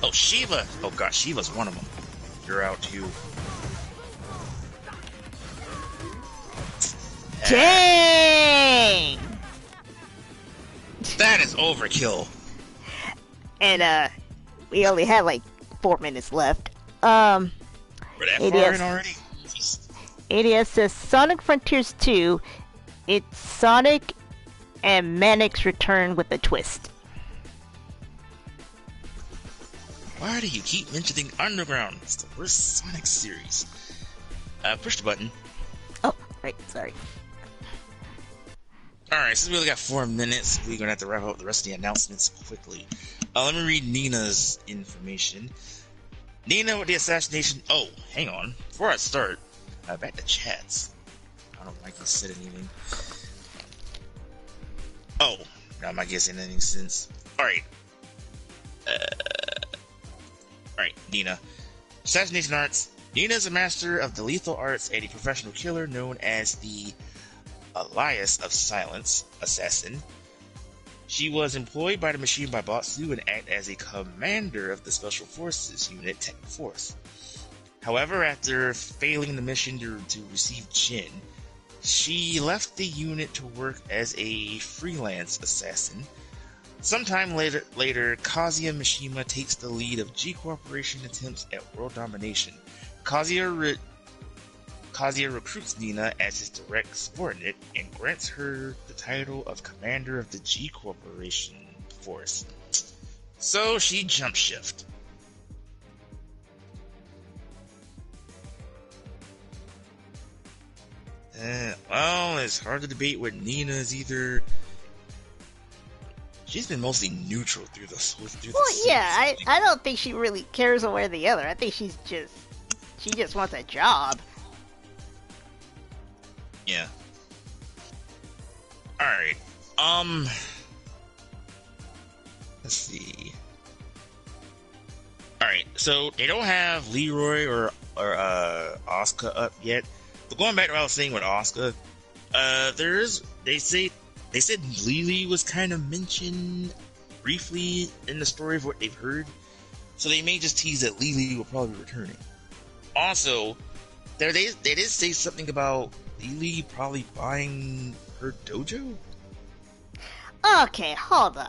Oh, Shiva! Oh god, Shiva's one of them. You're out too. Dang! That is overkill. And we only had like 4 minutes left. We're that far in already? ADS says Sonic Frontiers 2, it's Sonic and Manic's return with a twist. Why do you keep mentioning Underground? It's the worst Sonic series. Push the button. Oh, right, sorry. Alright, since we only got 4 minutes, we're gonna have to wrap up the rest of the announcements quickly. Let me read Nina's information. Nina with the assassination... Oh, hang on. Before I start, back to chats. I don't like this said anything. Oh, now am I guessing anything since? Alright. Alright, Nina. Assassination arts. Nina is a master of the lethal arts and a professional killer known as the Elias of Silence assassin. She was employed by the machine by Batsu and acted as a commander of the Special Forces unit Tekken Force. However, after failing the mission to receive Jin, she left the unit to work as a freelance assassin. Sometime later, Kazuya Mishima takes the lead of G Corporation attempts at world domination. Kazuya recruits Nina as his direct subordinate and grants her the title of Commander of the G Corporation force. So she jump shift. Well, it's hard to debate what Nina is either. She's been mostly neutral through the series. Yeah, I don't think she really cares one way or the other. I think she just wants a job. Yeah. Alright. Let's see. Alright, so they don't have Leroy or Asuka up yet. But going back to what I was saying with Asuka, they said Lily was kind of mentioned briefly in the story of what they've heard. So they may just tease that Lily will probably be returning. Also, they did say something about Lily probably buying her dojo? Okay, hold on.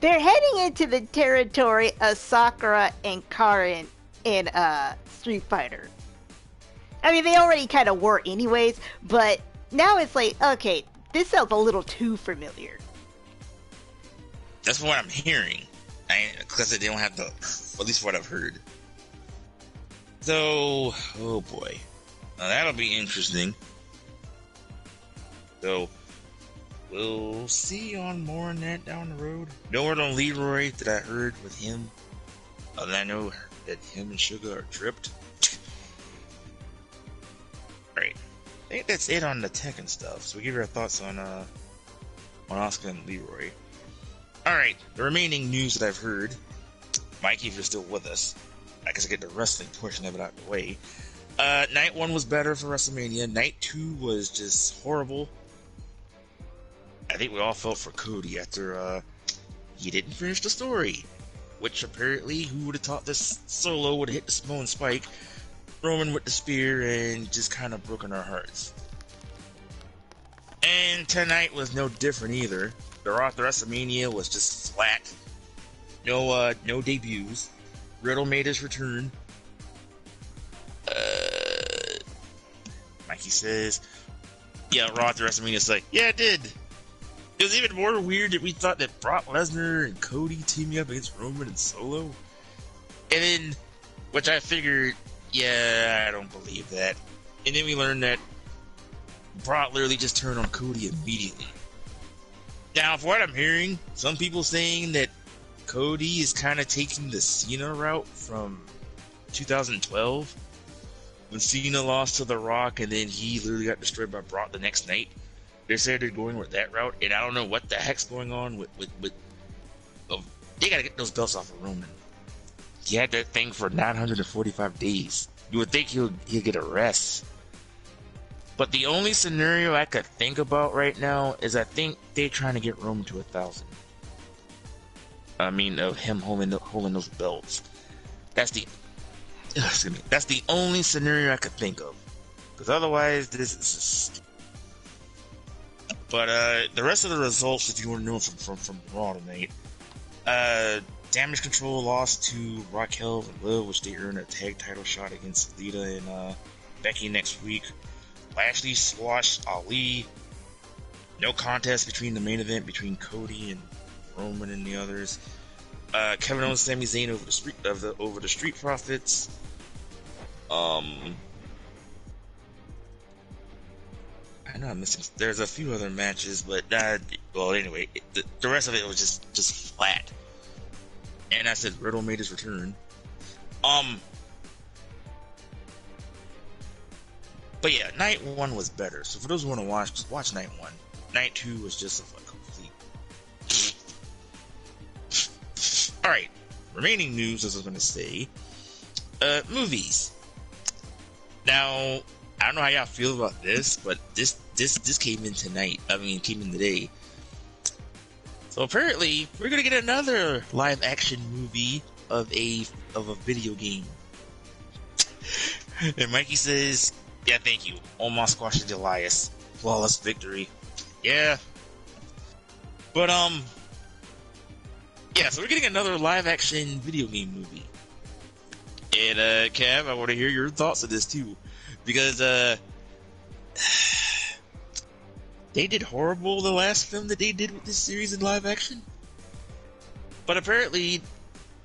They're heading into the territory of Sakura and Karin in Street Fighter. I mean, they already kind of were anyways, but now it's like, okay, this sounds a little too familiar. That's what I'm hearing. Because they don't have the, at least what I've heard. So, oh boy. Now that'll be interesting. So, we'll see on more on that down the road. No word on Leroy that I heard with him. Other than I know that him and Sugar are tripped. Alright. I think that's it on the Tekken stuff. So we give our thoughts on Asuka and Leroy. Alright, the remaining news that I've heard. Mikey, if you're still with us, I guess I get the wrestling portion of it out of the way. Night 1 was better for WrestleMania. Night 2 was just horrible. I think we all felt for Cody after he didn't finish the story. Which apparently, who would have thought this Solo would have hit the Samoan Spike, Roman with the spear, and just kind of broken our hearts. And tonight was no different either. the Raw after WrestleMania was just flat. No debuts. Riddle made his return. Mikey says, yeah, Raw after WrestleMania is like, yeah, it did. It was even more weird that we thought that Brock Lesnar and Cody teaming up against Roman and Solo. And then, which I figured, yeah, I don't believe that. And then we learned that Brock literally just turned on Cody immediately. Now, from what I'm hearing, some people saying that Cody is kind of taking the Cena route from 2012 when Cena lost to The Rock and then he literally got destroyed by Brock the next night. They said they're going with that route, and I don't know what the heck's going on with they gotta get those belts off of Roman. He had that thing for 945 days. You would think he'll get a rest. But the only scenario I could think about right now is I think they're trying to get Roman to 1,000. I mean, of him holding those belts. That's the only scenario I could think of. Because otherwise, this is just... But the rest of the results, if you want to know from Raw tonight, Damage Control lost to Raquel and Liv, which they earned a tag title shot against Lita and Becky next week. Lashley squashed Ali. No contest between the main event between Cody and Roman and the others. Kevin Owens, Sami Zayn over the Street Profits. I know I'm missing. There's a few other matches, but well, anyway, the rest of it was just flat. And I said Riddle made his return. But yeah, night 1 was better. So for those who want to watch, just watch night 1. Night 2 was just a complete. All right, remaining news, as I was going to say, movies. Now, I don't know how y'all feel about this, but this came in tonight. I mean, came in today. So apparently, we're gonna get another live action movie of a video game. And Mikey says, "Yeah, thank you. Almost squashed Elias. Flawless victory." Yeah. But yeah. So we're getting another live action video game movie. And Kev, I want to hear your thoughts on this too. Because they did horrible the last film that they did with this series in live action. But apparently,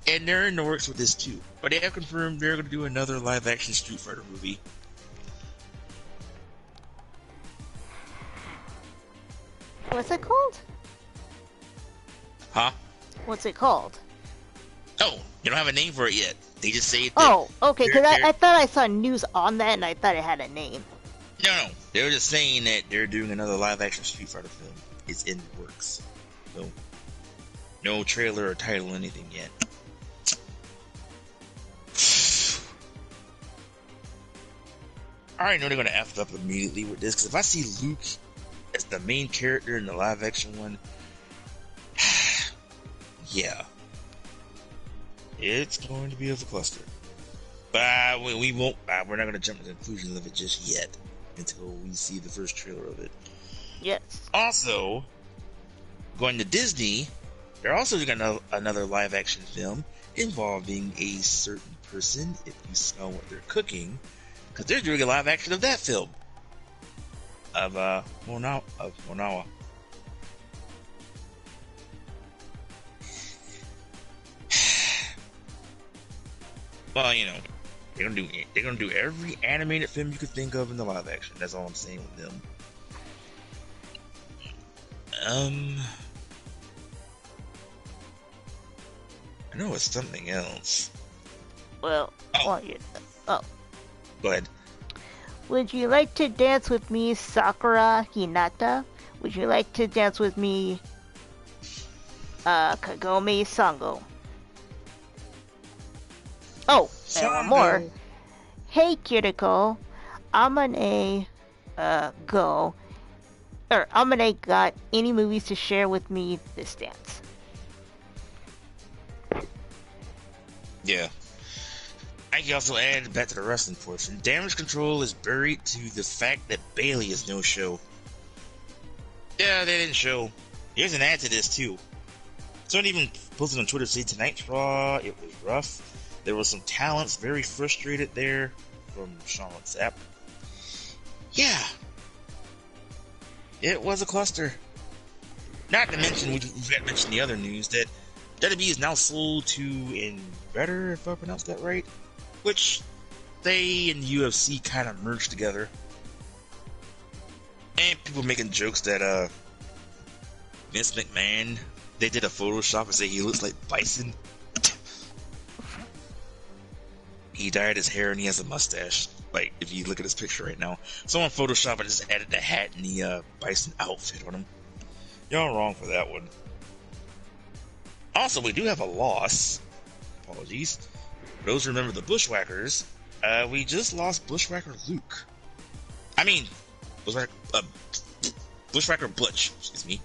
and they're in the works with this too. But they have confirmed they're going to do another live action Street Fighter movie. What's it called? Huh? What's it called? Oh, you don't have a name for it yet. They just say it. Oh, okay, because I thought I saw news on that and I thought it had a name. No. They were just saying that they're doing another live-action Street Fighter film. It's in the works. So, no trailer or title or anything yet. I already know they're going to F it up immediately with this, because if I see Luke as the main character in the live-action one, yeah. It's going to be of a cluster. But we won't. We're not going to jump to the conclusions of it just yet until we see the first trailer of it. Yes. Also, going to Disney, they're also doing another live-action film involving a certain person. If you smell what they're cooking, because they're doing a live-action of that film of Monawa. Well, you know, they're gonna do every animated film you could think of in the live action. That's all I'm saying with them. I know it's something else. Well, Oh. Go ahead. Would you like to dance with me, Sakura Hinata? Would you like to dance with me, Kagome Sango? Oh, and one more. Hey, Kiriko, Amane, Amane got any movies to share with me this dance? Yeah. I can also add back to the wrestling portion. Damage Control is buried to the fact that Bailey is no show. Yeah, they didn't show. Here's an ad to this too. Someone even posted on Twitter, say tonight's Raw, it was rough. There was some talents very frustrated there from Charlotte Sapp. Yeah. It was a cluster. Not to mention, we've got to mention the other news that WWE is now sold to Invetter, if I pronounced that right, which they and UFC kind of merged together. And people making jokes that Vince McMahon, they did a Photoshop and say he looks like Bison. He dyed his hair and he has a mustache. Like, if you look at his picture right now, someone Photoshopped and just added the hat and the Bison outfit on him. Y'all wrong for that one. Also, we do have a loss. Apologies. For those who remember the Bushwhackers, we just lost Bushwhacker Luke. I mean, Bushwhacker Butch, excuse me.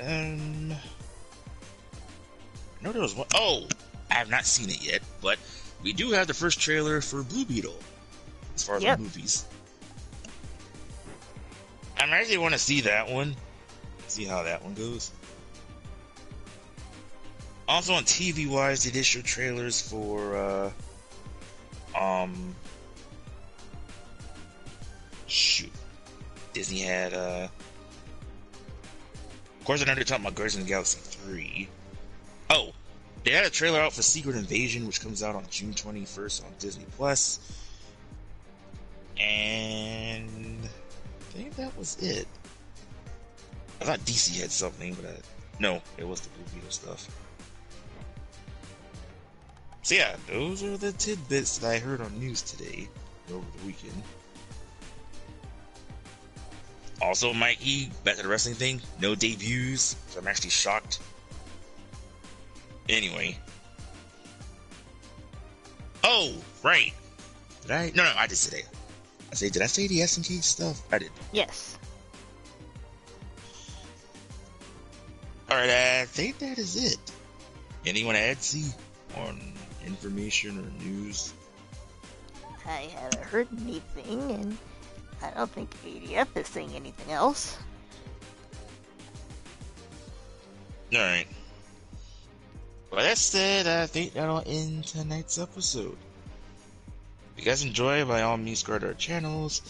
I know there was one. Oh, I have not seen it yet, but we do have the first trailer for Blue Beetle as far as the movies. I actually want to see that one. See how that one goes. Also on TV wise, they did show trailers for shoot. Disney had of course I know they're talking about Guardians of the Galaxy 3. Oh, they had a trailer out for Secret Invasion, which comes out on June 21st on Disney Plus. And I think that was it. I thought DC had something, but no, it was the Blue Beetle stuff. So yeah, those are the tidbits that I heard on news today over the weekend. Also, Mikey, back to the wrestling thing, no debuts, so I'm actually shocked. Anyway. Oh, right. Did I? No, I did say that. Did I say the SNK stuff? I did. Yes. Alright, I think that is it. Anyone add C on information or news? I haven't heard anything, and I don't think ADF is saying anything else. Alright. Well, that said, I think that'll end tonight's episode. If you guys enjoy, by all means, subscribe to our channels.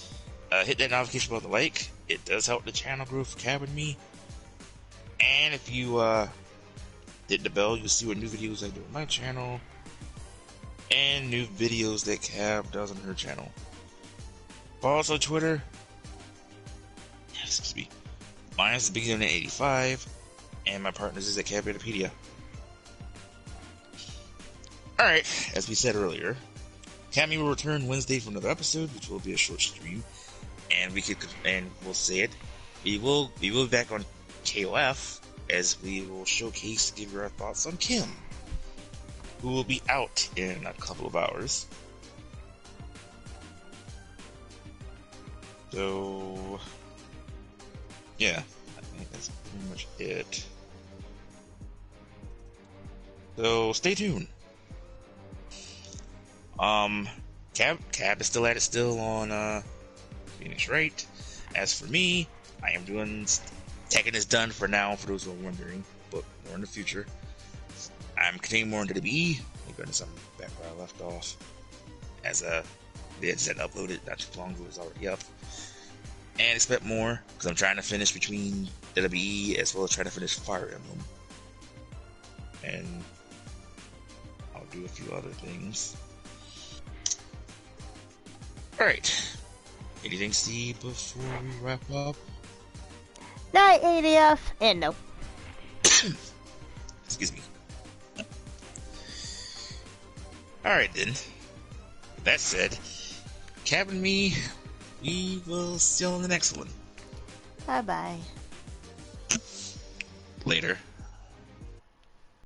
Hit that notification bell to like. It does help the channel grow for Cab and me. And if you hit the bell, you'll see what new videos I do on my channel. And new videos that Cab does on her channel. Follow us on Twitter. Excuse me. Mine's the Big85. And my partner's is at Cabpedia. Alright, as we said earlier, Cammy will return Wednesday for another episode, which will be a short stream. And we'll say it. We will be back on KOF as we will showcase, give you our thoughts on Kim, who will be out in a couple of hours. So, yeah, I think that's pretty much it. So, stay tuned. Cab is still at it still on Phoenix Wright. As for me, I am doing Tekken is done for now, for those who are wondering, but more in the future. I'm continuing more into the BE. Maybe some back where I left off. As they had said uploaded not too long ago, it's already up. And expect more, because I'm trying to finish between WWE as well as trying to finish Fire Emblem. And I'll do a few other things. Alright. Anything to see before we wrap up? Night, ADF, and no. Excuse me. Alright then. With that said, Cab and me, we will see you on the next one. Bye-bye. Later.